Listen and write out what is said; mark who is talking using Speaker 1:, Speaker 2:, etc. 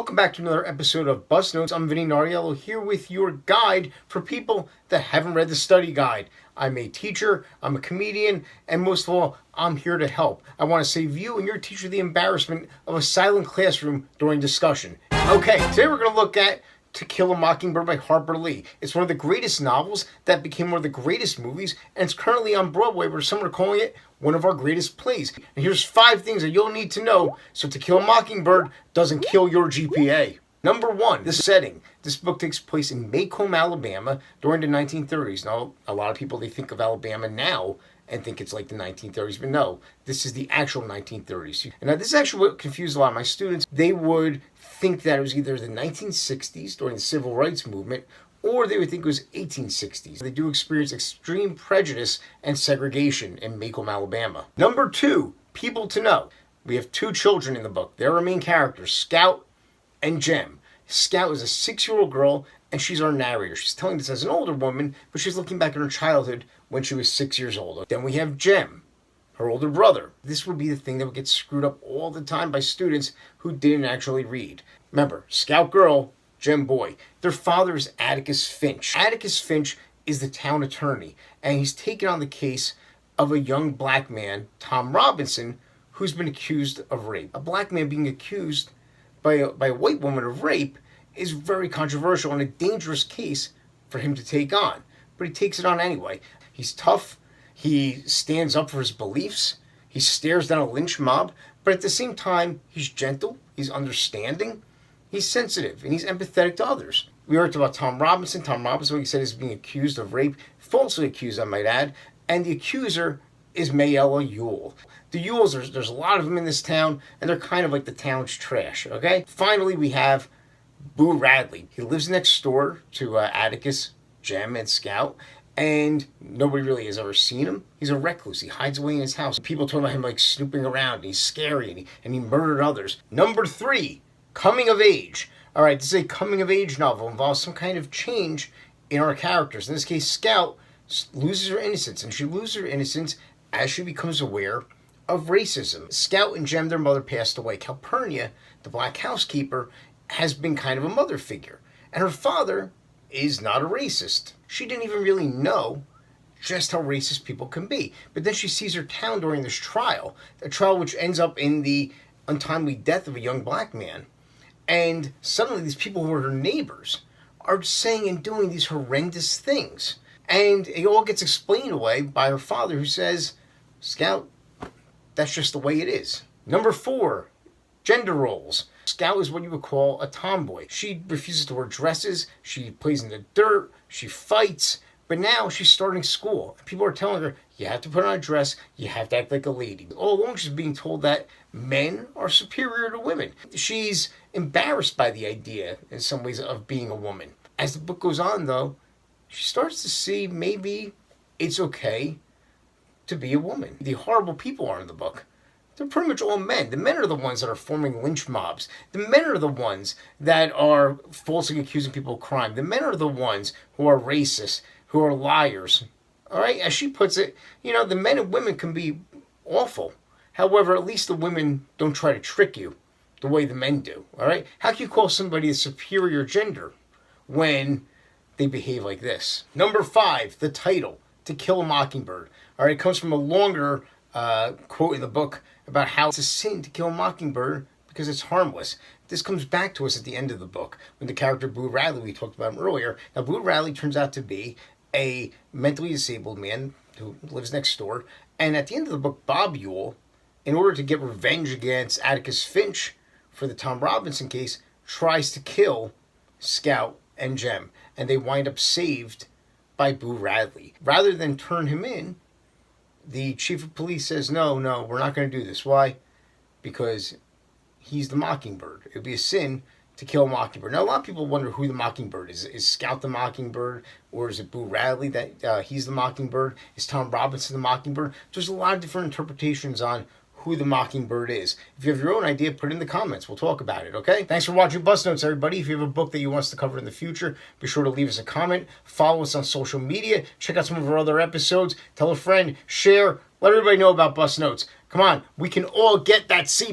Speaker 1: Welcome back to another episode of Bus Notes. I'm Vinnie Nardiello here with your guide for people that haven't read the study guide. I'm a teacher, I'm a comedian, and most of all, I'm here to help. I want to save you and your teacher the embarrassment of a silent classroom during discussion. Okay, today we're going to look at To Kill a Mockingbird by Harper Lee. It's one of the greatest novels that became one of the greatest movies, and it's currently on Broadway, where some are calling it one of our greatest plays. And here's 5 things that you'll need to know so To Kill a Mockingbird doesn't kill your GPA. Number 1, the setting. This book takes place in Macomb, Alabama during the 1930s. Now, a lot of people, they think of Alabama now and think it's like the 1930s, but no, this is the actual 1930s. And now this is actually what confused a lot of my students. They would think that it was either the 1960s during the Civil Rights Movement, or they would think it was 1860s. They do experience extreme prejudice and segregation in Macomb, Alabama. Number 2, people to know. We have 2 children in the book. They're our main characters, Scout and Jem. Scout is a 6-year-old girl, and she's our narrator. She's telling this as an older woman, but she's looking back at her childhood when she was 6 years old. Then we have Jem, her older brother. This would be the thing that would get screwed up all the time by students who didn't actually read. Remember, Scout girl, Jem boy. Their father is Atticus Finch. Atticus Finch is the town attorney, and he's taken on the case of a young black man, Tom Robinson, who's been accused of rape. A black man being accused by a white woman of rape is very controversial and a dangerous case for him to take on. But he takes it on anyway. He's tough. He stands up for his beliefs. He stares down a lynch mob. But at the same time, he's gentle. He's understanding. He's sensitive. And he's empathetic to others. We heard about Tom Robinson. Tom Robinson, like I said, is being accused of rape. Falsely accused, I might add. And the accuser is Mayella Ewell. The Ewells, there's a lot of them in this town, and they're kind of like the town's trash, okay? Finally, we have Boo Radley. He lives next door to Atticus, Jem, and Scout, and nobody really has ever seen him. He's a recluse. He hides away in his house. People talk about him like snooping around, and he's scary, and he murdered others. Number 3, coming of age. All right, this is a coming of age novel. It involves some kind of change in our characters. In this case, Scout loses her innocence, and she loses her innocence as she becomes aware of racism. Scout and Jem, their mother, passed away. Calpurnia, the black housekeeper, has been kind of a mother figure. And her father is not a racist. She didn't even really know just how racist people can be. But then she sees her town during this trial, a trial which ends up in the untimely death of a young black man. And suddenly these people who are her neighbors are saying and doing these horrendous things. And it all gets explained away by her father, who says, Scout, that's just the way it is. Number 4, gender roles. Scout is what you would call a tomboy. She refuses to wear dresses. She plays in the dirt. She fights. But now she's starting school. People are telling her, you have to put on a dress. You have to act like a lady. All along she's being told that men are superior to women. She's embarrassed by the idea, in some ways, of being a woman. As the book goes on, though, she starts to see maybe it's okay to be a woman. The horrible people are in the book. They're pretty much all men. The men are the ones that are forming lynch mobs. The men are the ones that are falsely accusing people of crime. The men are the ones who are racist, who are liars. All right? As she puts it, the men and women can be awful. However, at least the women don't try to trick you the way the men do. All right? How can you call somebody a superior gender when they behave like this? Number 5, the title, To Kill a Mockingbird. All right, it comes from a longer quote in the book about how it's a sin to kill a mockingbird because it's harmless. This comes back to us at the end of the book when the character Boo Radley, we talked about him earlier. Now, Boo Radley turns out to be a mentally disabled man who lives next door. And at the end of the book, Bob Ewell, in order to get revenge against Atticus Finch for the Tom Robinson case, tries to kill Scout and Jem. And they wind up saved by Boo Radley. Rather than turn him in, the chief of police says, no, we're not going to do this. Why? Because he's the Mockingbird. It would be a sin to kill a Mockingbird. Now, a lot of people wonder who the Mockingbird is. Is Scout the Mockingbird? Or is it Boo Radley that he's the Mockingbird? Is Tom Robinson the Mockingbird? There's a lot of different interpretations on who the Mockingbird is. If you have your own idea, put it in the comments. We'll talk about it, okay? Thanks for watching Bus Notes, everybody. If you have a book that you want us to cover in the future, be sure to leave us a comment. Follow us on social media. Check out some of our other episodes. Tell a friend. Share. Let everybody know about Bus Notes. Come on. We can all get that C+.